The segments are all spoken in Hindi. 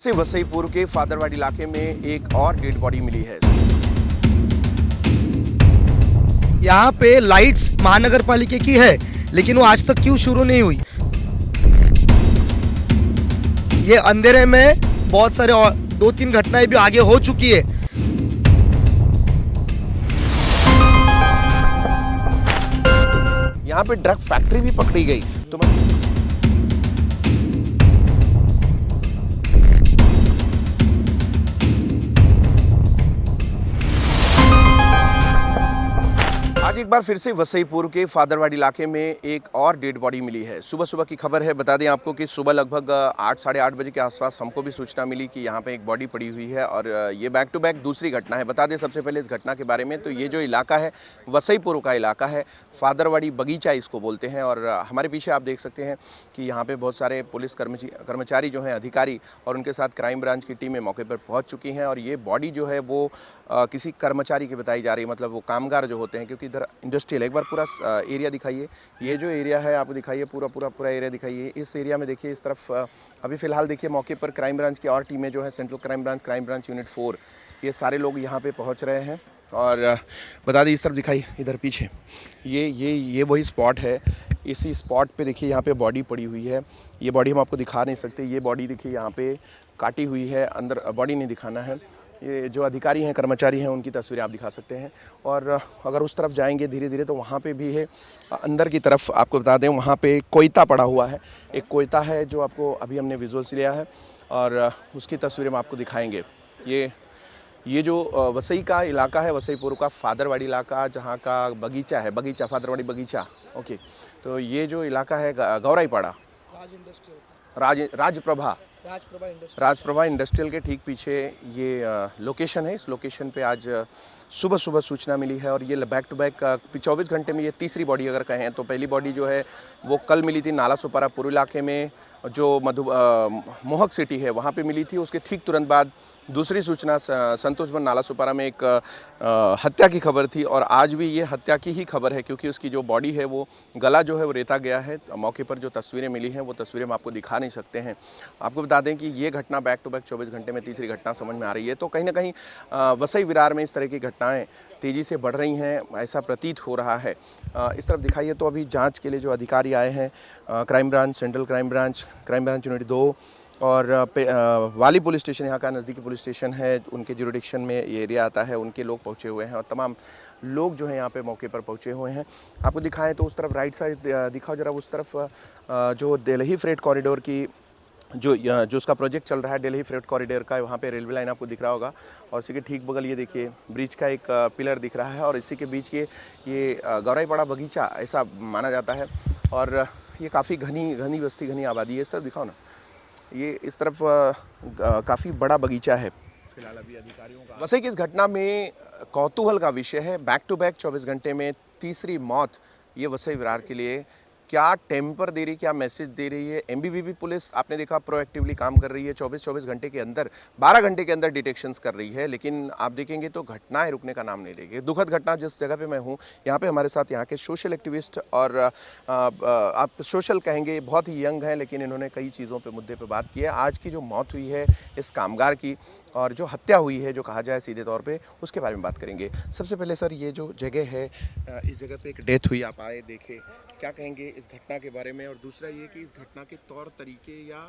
से वसईपुर के फादरवाड़ी इलाके में एक और डेड बॉडी मिली है। यहाँ पे लाइट्स महानगर पालिका की है, लेकिन वो आज तक क्यों शुरू नहीं हुई? ये अंधेरे में बहुत सारे और 2-3 घटनाएं भी आगे हो चुकी है। यहाँ पे ड्रग फैक्ट्री भी पकड़ी गई। तो आज एक बार फिर से वसईपुर के फादरवाड़ी इलाके में एक और डेड बॉडी मिली है। सुबह सुबह की खबर है। बता दें आपको कि सुबह लगभग 8 साढ़े 8 बजे के आसपास हमको भी सूचना मिली कि यहाँ पे एक बॉडी पड़ी हुई है और ये बैक टू बैक दूसरी घटना है। बता दें सबसे पहले इस घटना के बारे में, तो ये जो इलाका है वसईपुर का इलाका है, फादरवाड़ी बगीचा इसको बोलते हैं। और हमारे पीछे आप देख सकते हैं कि यहाँ पर बहुत सारे पुलिस कर्मचारी जो हैं, अधिकारी और उनके साथ क्राइम ब्रांच की टीमें मौके पर पहुँच चुकी हैं। और ये बॉडी जो है वो किसी कर्मचारी की बताई जा रही है, मतलब वो कामगार जो होते हैं, क्योंकि इधर इंडस्ट्रियल। एक बार पूरा एरिया दिखाइए, ये जो एरिया है आपको दिखाइए, पूरा एरिया दिखाइए। इस एरिया में देखिए, इस तरफ अभी फ़िलहाल देखिए मौके पर क्राइम ब्रांच की और टीमें जो है, सेंट्रल क्राइम ब्रांच यूनिट 4, ये सारे लोग यहाँ पे पहुँच रहे हैं। और बता दें, इस तरफ दिखाइए, इधर पीछे ये वही स्पॉट है। इसी स्पॉट पे देखिए यहाँ पे बॉडी पड़ी हुई है। ये बॉडी हम आपको दिखा नहीं सकते। ये बॉडी देखिए यहाँ पे काटी हुई है, अंदर बॉडी नहीं दिखाना है। ये जो अधिकारी हैं, कर्मचारी हैं, उनकी तस्वीरें आप दिखा सकते हैं। और अगर उस तरफ जाएंगे धीरे धीरे तो वहाँ पे भी है, अंदर की तरफ आपको बता दें, वहाँ पे कोयता पड़ा हुआ है। एक कोयता है जो आपको अभी हमने विजुअल्स लिया है और उसकी तस्वीरें हम आपको दिखाएंगे। ये जो वसई का इलाका है, वसईपुर का फादरवाड़ी इलाका, जहाँ का बगीचा है, फादरवाड़ी बगीचा। ओके, तो ये जो इलाका है गौराईपाड़ा, राजप्रभा इंडस्ट्रियल के ठीक पीछे ये लोकेशन है। इस लोकेशन पे आज सुबह सूचना मिली है और ये बैक टू बैक 24 घंटे में ये तीसरी बॉडी अगर कहें तो पहली बॉडी जो है वो कल मिली थी नालासोपारा पूर्व इलाके में, जो मोहक सिटी है वहाँ पे मिली थी। उसके ठीक तुरंत बाद दूसरी सूचना संतोषवन नालासोपारा में एक हत्या की खबर थी और आज भी ये हत्या की ही खबर है, क्योंकि उसकी जो बॉडी है वो गला जो है वो रेता गया है। मौके पर जो तस्वीरें मिली हैं वो तस्वीरें हम आपको दिखा नहीं सकते हैं। आपको बता दें कि ये घटना बैक टू बैक 24 घंटे में तीसरी घटना समझ में आ रही है। तो कहीं ना कहीं वसई विरार में इस तरह की घटनाएं तेज़ी से बढ़ रही हैं, ऐसा प्रतीत हो रहा है। इस तरफ दिखाइए तो अभी जांच के लिए जो अधिकारी आए हैं, crime branch, central crime branch unit 2 और वाली पुलिस स्टेशन, यहाँ का नज़दीकी पुलिस स्टेशन है, उनके जुरिडिक्शन में ये एरिया आता है, उनके लोग पहुँचे हुए हैं और तमाम लोग जो हैं यहाँ पे मौके पर पहुँचे हुए हैं। आपको दिखाएं तो उस तरफ राइट साइड दिखाओ जरा, उस तरफ जो दिल्ली फ्रेट कॉरिडोर की जो उसका प्रोजेक्ट चल रहा है, दिल्ली फ्रेट कॉरिडोर का, वहाँ पे रेलवे लाइन आपको दिख रहा होगा। और इसी के ठीक बगल ये देखिए ब्रिज का एक पिलर दिख रहा है और इसी के बीच ये गौराईपाड़ा बगीचा ऐसा माना जाता है। और ये काफ़ी घनी बस्ती, घनी आबादी है। इस तरफ दिखाओ ना, ये इस तरफ काफ़ी बड़ा बगीचा है। फिलहाल अभी अधिकारियों का वसई की इस घटना में कौतूहल का विषय है। बैक टू बैक 24 घंटे में तीसरी मौत, ये वसई विरार के लिए क्या टेम्पर दे रही, क्या मैसेज दे रही है। एमबीबीपी पुलिस आपने देखा प्रोएक्टिवली काम कर रही है, 24 घंटे के अंदर 12 घंटे के अंदर डिटेक्शंस कर रही है, लेकिन आप देखेंगे तो घटनाएं रुकने का नाम नहीं लेगी। दुखद घटना जिस जगह पे मैं हूँ, यहाँ पे हमारे साथ यहाँ के सोशल एक्टिविस्ट और आप सोशल कहेंगे, बहुत ही यंग हैं, लेकिन इन्होंने कई चीज़ों पे मुद्दे पे बात की है। आज की जो मौत हुई है इस कामगार की और जो हत्या हुई है, जो कहा जाए सीधे तौर पे, उसके बारे में बात करेंगे। सबसे पहले सर, ये जो जगह है, इस जगह पे एक डेथ हुई, आप आए देखे, क्या कहेंगे इस घटना के बारे में? और दूसरा ये कि इस घटना के तौर तरीके या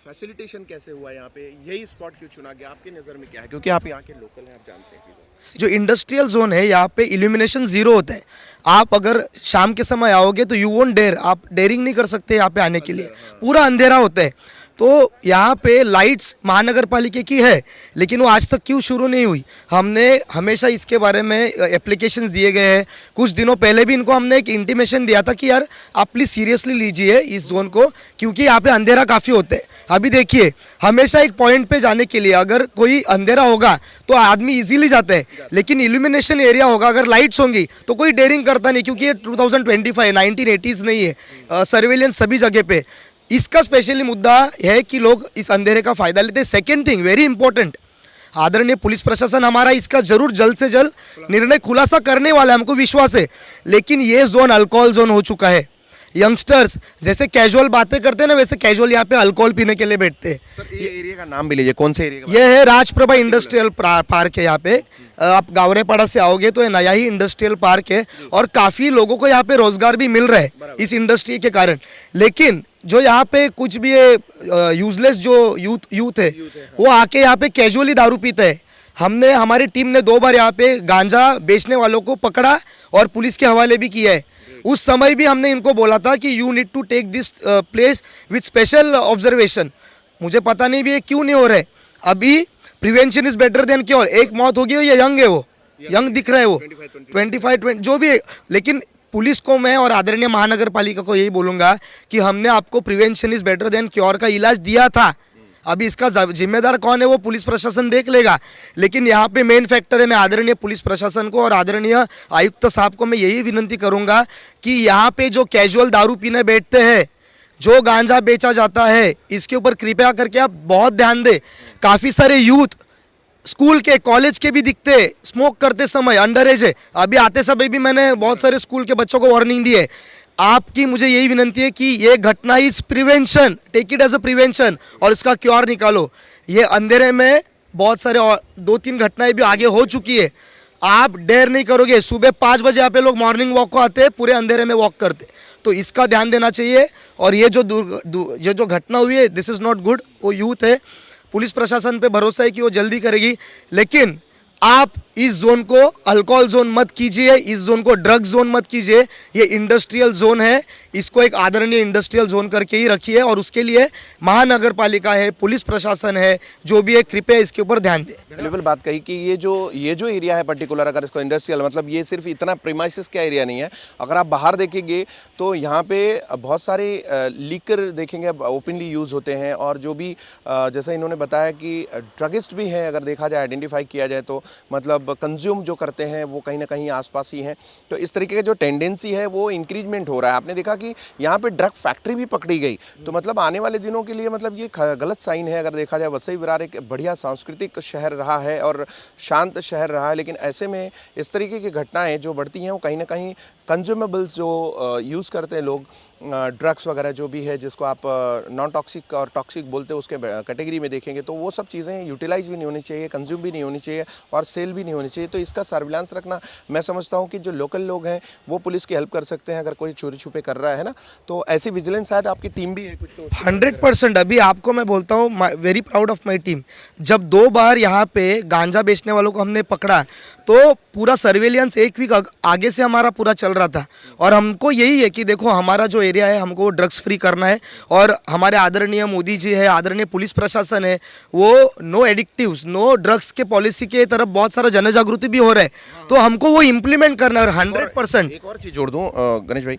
फैसिलिटेशन कैसे हुआ, यहाँ पे यही स्पॉट क्यों चुना गया, आपकी नज़र में क्या है? क्योंकि आप यहाँ के लोकल हैं, आप जानते हैं चीज़ें। जो इंडस्ट्रियल जोन है, यहाँ पे इल्यूमिनेशन 0 होता है। आप अगर शाम के समय आओगे तो यू वोंट डेयर, आप डेयरिंग नहीं कर सकते यहाँ पे आने के लिए, पूरा अंधेरा होता है। तो यहाँ पे लाइट्स महानगर पालिका की है, लेकिन वो आज तक क्यों शुरू नहीं हुई? हमने हमेशा इसके बारे में एप्लीकेशंस दिए गए हैं। कुछ दिनों पहले भी इनको हमने एक इंटीमेशन दिया था कि यार आप प्लीज़ सीरियसली लीजिए इस जोन को, क्योंकि यहाँ पे अंधेरा काफ़ी होता है। अभी देखिए, हमेशा एक पॉइंट पे जाने के लिए अगर कोई अंधेरा होगा तो आदमी इजीली जाता है, लेकिन इल्यूमिनेशन एरिया होगा, अगर लाइट्स होंगी तो कोई डेयरिंग करता नहीं, क्योंकि ये 2025 1980s नहीं है। सर्वेलेंस सभी जगह पे, इसका स्पेशली मुद्दा है कि लोग इस अंधेरे का फ़ायदा लेते हैं। सेकेंड थिंग वेरी इंपॉर्टेंट, आदरणीय पुलिस प्रशासन हमारा इसका जरूर जल्द से जल्द निर्णय खुलासा करने वाला है, हमको विश्वास है। लेकिन ये जोन अल्कोहल जोन हो चुका है, यंगस्टर्स जैसे कैजुअल बातें करते हैं ना, वैसे कैजुअल यहाँ पे अल्कोहल पीने के लिए बैठते हैं। सर ये एरिया का नाम भी लीजिए, कौन से एरिया का? ये है राजप्रभा इंडस्ट्रियल पार्क है। यहाँ पे आप गावरेपाड़ा से आओगे तो ये नया ही इंडस्ट्रियल पार्क है और काफ़ी लोगों को यहाँ पे रोजगार भी मिल रहा है इस इंडस्ट्री के कारण। लेकिन जो यहाँ पे कुछ भी ये यूजलेस जो यूथ है वो आके यहाँ पे कैजुअली दारू पीते हैं। हमने हमारी टीम ने 2 बार यहाँ पे गांजा बेचने वालों को पकड़ा और पुलिस के हवाले भी किया है। उस समय भी हमने इनको बोला था कि you need to take this place with special observation. मुझे पता नहीं भी ये क्यों नहीं हो रहा है। अभी prevention is better than cure. एक मौत होगी, ये यंग है, वो यंग दिख रहा है, वो 25-20 जो भी है। लेकिन पुलिस को मैं और आदरणीय महानगर पालिका को यही बोलूँगा कि हमने आपको prevention is better than cure का इलाज दिया था। अभी इसका जिम्मेदार कौन है वो पुलिस प्रशासन देख लेगा। लेकिन यहाँ पे मेन फैक्टर है, मैं आदरणीय पुलिस प्रशासन को और आदरणीय आयुक्त साहब को मैं यही विनंती करूँगा कि यहाँ पे जो कैजुअल दारू पीने बैठते हैं, जो गांजा बेचा जाता है, इसके ऊपर कृपया करके आप बहुत ध्यान दें। काफ़ी सारे यूथ स्कूल के कॉलेज के भी दिखते स्मोक करते समय, अंडर एज है। अभी आते समय भी मैंने बहुत सारे स्कूल के बच्चों को वार्निंग दी है। आपकी मुझे यही विनंती है कि ये घटना is prevention, take it as a prevention और इसका क्योर निकालो। ये अंधेरे में बहुत सारे और 2-3 घटनाएं भी आगे हो चुकी है। आप डेयर नहीं करोगे। सुबह 5 बजे यहाँ पे लोग मॉर्निंग वॉक को आते हैं, पूरे अंधेरे में वॉक करते, तो इसका ध्यान देना चाहिए। और ये जो घटना हुई है, दिस इज़ नॉट गुड। वो यूथ है, पुलिस प्रशासन पे भरोसा है कि वो जल्दी करेगी। लेकिन आप इस जोन को अल्कोहल जोन मत कीजिए, इस जोन को ड्रग जोन मत कीजिए। ये इंडस्ट्रियल जोन है, इसको एक आदरणीय इंडस्ट्रियल जोन करके ही रखिए। और उसके लिए महानगर पालिका है, पुलिस प्रशासन है, जो भी है, कृपया इसके ऊपर ध्यान दें। बिल्कुल बात कही कि ये जो एरिया है पर्टिकुलर, अगर इसको इंडस्ट्रियल, मतलब ये सिर्फ इतना प्रीमाइसेस का एरिया नहीं है। अगर आप बाहर देखेंगे तो यहाँ पे बहुत सारे लीकर देखेंगे ओपनली यूज़ होते हैं। और जो भी जैसा इन्होंने बताया कि ड्रगिस्ट भी हैं, अगर देखा जाए, आइडेंटिफाई किया जाए तो मतलब कंज्यूम जो करते हैं वो कहीं ना कहीं आसपास ही हैं। तो इस तरीके का जो टेंडेंसी है वो इंक्रीजमेंट हो रहा है। आपने देखा कि यहाँ पे ड्रग फैक्ट्री भी पकड़ी गई, तो मतलब आने वाले दिनों के लिए मतलब ये गलत साइन है। अगर देखा जाए, वसई विरार एक बढ़िया सांस्कृतिक शहर रहा है और शांत शहर रहा है, लेकिन ऐसे में इस तरीके की घटनाएं जो बढ़ती हैं वो कहीं ना कहीं कंज्यूमेबल्स जो यूज़ करते हैं लोग, ड्रग्स वगैरह जो भी है, जिसको आप नॉन टॉक्सिक और टॉक्सिक बोलते हैं, उसके कैटेगरी में देखेंगे तो वो सब चीज़ें यूटिलाइज भी नहीं होनी चाहिए, कंज्यूम भी नहीं होनी चाहिए और सेल भी नहीं होनी चाहिए। तो इसका सर्विलांस रखना, मैं समझता हूँ कि जो लोकल लोग हैं वो पुलिस की हेल्प कर सकते हैं अगर कोई चोरी छुपे कर रहा है ना। तो ऐसी विजिलेंस शायद आपकी टीम भी है कुछ, तो 100% अभी आपको मैं बोलता हूँ, very proud of my team. जब 2 बार यहाँ पे गांजा बेचने वालों को हमने पकड़ा तो पूरा सर्वेलियंस 1 वीक आगे से हमारा पूरा चल रहा था। और हमको यही है कि देखो, हमारा जो एरिया है हमको ड्रग्स फ्री करना है। और हमारे आदरणीय मोदी जी है, आदरणीय पुलिस प्रशासन है, वो नो एडिक्टिव्स, नो ड्रग्स के पॉलिसी के तरफ बहुत सारा जन जागृति भी हो रहा है। तो हमको वो इम्प्लीमेंट करना है 100%। एक और चीज़ जोड़ दूँ गणेश भाई,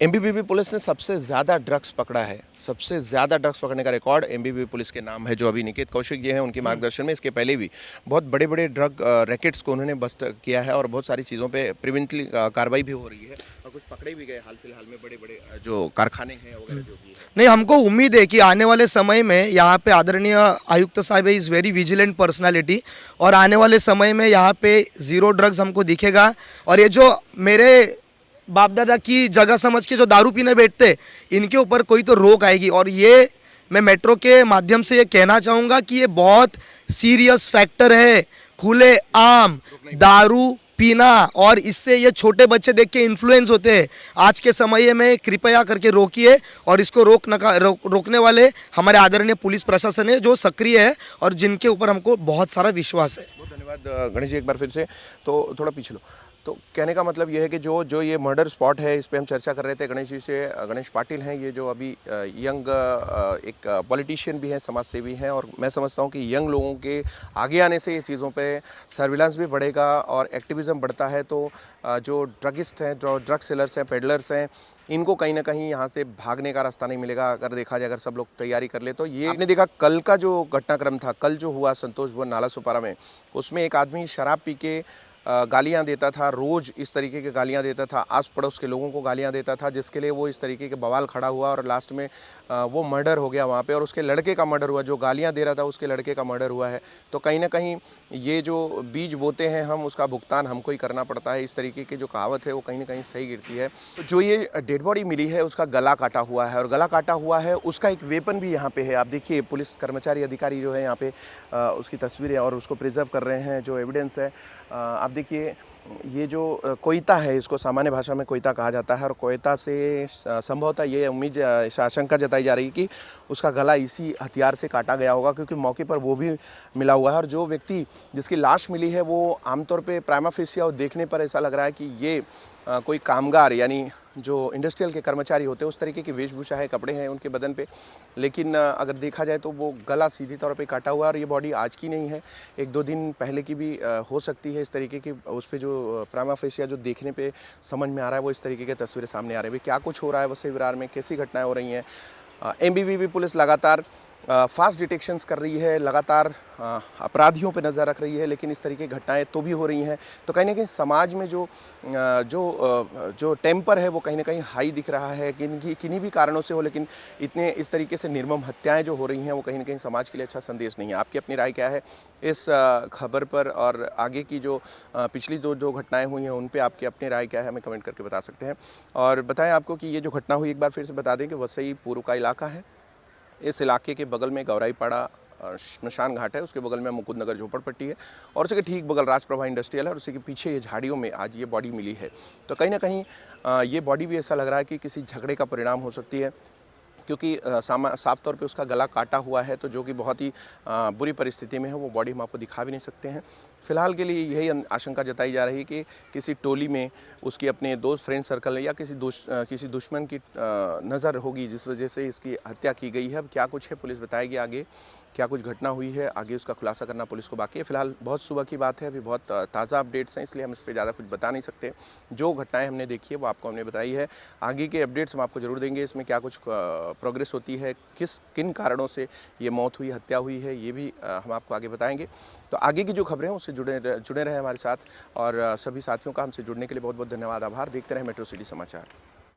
एमबीबीपी पुलिस ने सबसे ज़्यादा ड्रग्स पकड़ा है। सबसे ज़्यादा ड्रग्स पकड़ने का रिकॉर्ड एमबीबी पुलिस के नाम है, जो अभी निकेत कौशिक जी हैं उनके मार्गदर्शन में। इसके पहले भी बहुत बड़े बड़े ड्रग रैकेट्स को उन्होंने बस्ट किया है और बहुत सारी चीज़ों पे प्रिवेंटिव कार्रवाई भी हो रही है और कुछ पकड़े भी गए हाल फिलहाल में बड़े बड़े जो कारखाने हैं वगैरह जो भी है। नहीं, हमको उम्मीद है कि आने वाले समय में यहाँ पे आदरणीय आयुक्त साहब इज़ वेरी विजिलेंट पर्सनालिटी, और आने वाले समय में यहाँ पे ज़ीरो ड्रग्स हमको दिखेगा। और ये जो मेरे बाप दादा की जगह समझ के जो दारू पीने बैठते, इनके ऊपर कोई तो रोक आएगी। और ये मैं मेट्रो के माध्यम से ये कहना चाहूँगा कि ये बहुत सीरियस फैक्टर है, खुले आम दारू पीना, और इससे ये छोटे बच्चे देख के इन्फ्लुएंस होते हैं। आज के समय में कृपया करके रोकिए, और इसको रोकने वाले हमारे आदरणीय पुलिस प्रशासन है जो सक्रिय है और जिनके ऊपर हमको बहुत सारा विश्वास है। बहुत धन्यवाद गणेश जी, एक बार फिर से। तो थोड़ा पीछे लो। तो कहने का मतलब यह है कि जो ये मर्डर स्पॉट है, इस पे हम चर्चा कर रहे थे गणेश जी से। गणेश पाटिल हैं ये, जो अभी यंग एक पॉलिटिशियन भी हैं, समाज सेवी हैं, और मैं समझता हूँ कि यंग लोगों के आगे आने से ये चीज़ों पे सर्विलांस भी बढ़ेगा और एक्टिविज़म बढ़ता है। तो जो ड्रगिस्ट हैं, जो ड्रग सेलर्स हैं, पेडलर्स हैं, इनको कहीं ना कहीं यहाँ से भागने का रास्ता नहीं मिलेगा। अगर देखा जाए, अगर सब लोग तैयारी कर ले तो ये आपने देखा कल का जो घटनाक्रम था, कल जो हुआ संतोष भवन नाला सुपारा में, उसमें एक आदमी शराब पी के गालियाँ देता था, रोज़ इस तरीके की गालियाँ देता था, आस पड़ोस के लोगों को गालियाँ देता था, जिसके लिए वो इस तरीके के बवाल खड़ा हुआ और लास्ट में वो मर्डर हो गया वहाँ पे, और उसके लड़के का मर्डर हुआ, जो गालियाँ दे रहा था उसके लड़के का मर्डर हुआ है। तो कहीं ना कहीं ये जो बीज बोते हैं हम, उसका भुगतान हमको ही करना पड़ता है। इस तरीके की जो कहावत है वो कहीं ना कहीं सही गिरती है। तो जो ये डेड बॉडी मिली है उसका गला काटा हुआ है, और गला काटा हुआ है, उसका एक वेपन भी यहाँ पे है। आप देखिए पुलिस कर्मचारी अधिकारी जो है यहाँ पे उसकी तस्वीरें और उसको प्रिजर्व कर रहे हैं, जो एविडेंस है। आप देखिए ये जो कोयता है, इसको सामान्य भाषा में कोयता कहा जाता है, और कोयता से संभवतः ये उम्मीद आशंका जताई जा रही है कि उसका गला इसी हथियार से काटा गया होगा, क्योंकि मौके पर वो भी मिला हुआ है। और जो व्यक्ति जिसकी लाश मिली है वो आमतौर पे प्राइमा फेसिया और देखने पर ऐसा लग रहा है कि ये कोई कामगार, यानी जो इंडस्ट्रियल के कर्मचारी होते हैं उस तरीके की वेशभूषा है, कपड़े हैं उनके बदन पे। लेकिन अगर देखा जाए तो वो गला सीधी तौर पे काटा हुआ है, और ये बॉडी आज की नहीं है, 1-2 दिन पहले की भी हो सकती है। इस तरीके की उस पर जो प्राइमा फेसिया जो देखने पे समझ में आ रहा है वो इस तरीके की तस्वीरें सामने आ रही है। क्या कुछ हो रहा है वसई विरार में, कैसी घटनाएँ हो रही हैं। एमबीबी पुलिस लगातार फास्ट डिटेक्शंस कर रही है, लगातार अपराधियों पे नज़र रख रही है, लेकिन इस तरीके की घटनाएं तो भी हो रही हैं। तो कहीं ना कहीं समाज में जो टेम्पर है वो कहीं ना कहीं हाई दिख रहा है, किन्हीं भी कारणों से हो, लेकिन इतने इस तरीके से निर्मम हत्याएं जो हो रही हैं वो कहीं ना कहीं समाज के लिए अच्छा संदेश नहीं है। आपकी अपनी राय क्या है इस खबर पर, और आगे की जो पिछली जो घटनाएँ हुई हैं उन पर आपकी अपनी राय क्या है, हमें कमेंट करके बता सकते हैं। और बताएं आपको कि ये जो घटना हुई, एक बार फिर से बता दें कि वसई पूर्व का इलाका है। इस इलाके के बगल में गौराईपाड़ा श्मशान घाट है, उसके बगल में मुकुंद नगर झोपड़पट्टी है, और उसके ठीक बगल राजप्रभा इंडस्ट्रियल है, और उसी के पीछे ये झाड़ियों में आज ये बॉडी मिली है। तो कहीं ना कहीं ये बॉडी भी ऐसा लग रहा है कि किसी झगड़े का परिणाम हो सकती है, क्योंकि साफ तौर पे उसका गला काटा हुआ है, तो जो कि बहुत ही बुरी परिस्थिति में है। वो बॉडी हम आपको दिखा भी नहीं सकते हैं। फिलहाल के लिए यही आशंका जताई जा रही है कि किसी टोली में उसकी अपने दोस्त फ्रेंड सर्कल या किसी दुश्मन की नज़र होगी, जिस वजह से इसकी हत्या की गई है। अब क्या कुछ है पुलिस बताएगी, आगे क्या कुछ घटना हुई है, आगे उसका खुलासा करना पुलिस को बाकी है। फिलहाल बहुत सुबह की बात है, अभी बहुत ताज़ा अपडेट्स हैं, इसलिए हम इस पर ज़्यादा कुछ बता नहीं सकते। जो घटनाएं हमने देखी है वो आपको हमने बताई है। आगे के अपडेट्स हम आपको ज़रूर देंगे, इसमें क्या कुछ प्रोग्रेस होती है, किन कारणों से ये मौत हुई, हत्या हुई है, ये भी हम आपको आगे बताएंगे। तो आगे की जो खबरें हैं उससे जुड़े रहे हमारे साथ, और सभी साथियों का हमसे जुड़ने के लिए बहुत बहुत धन्यवाद, आभार। देखते रहे मेट्रो सिटी समाचार।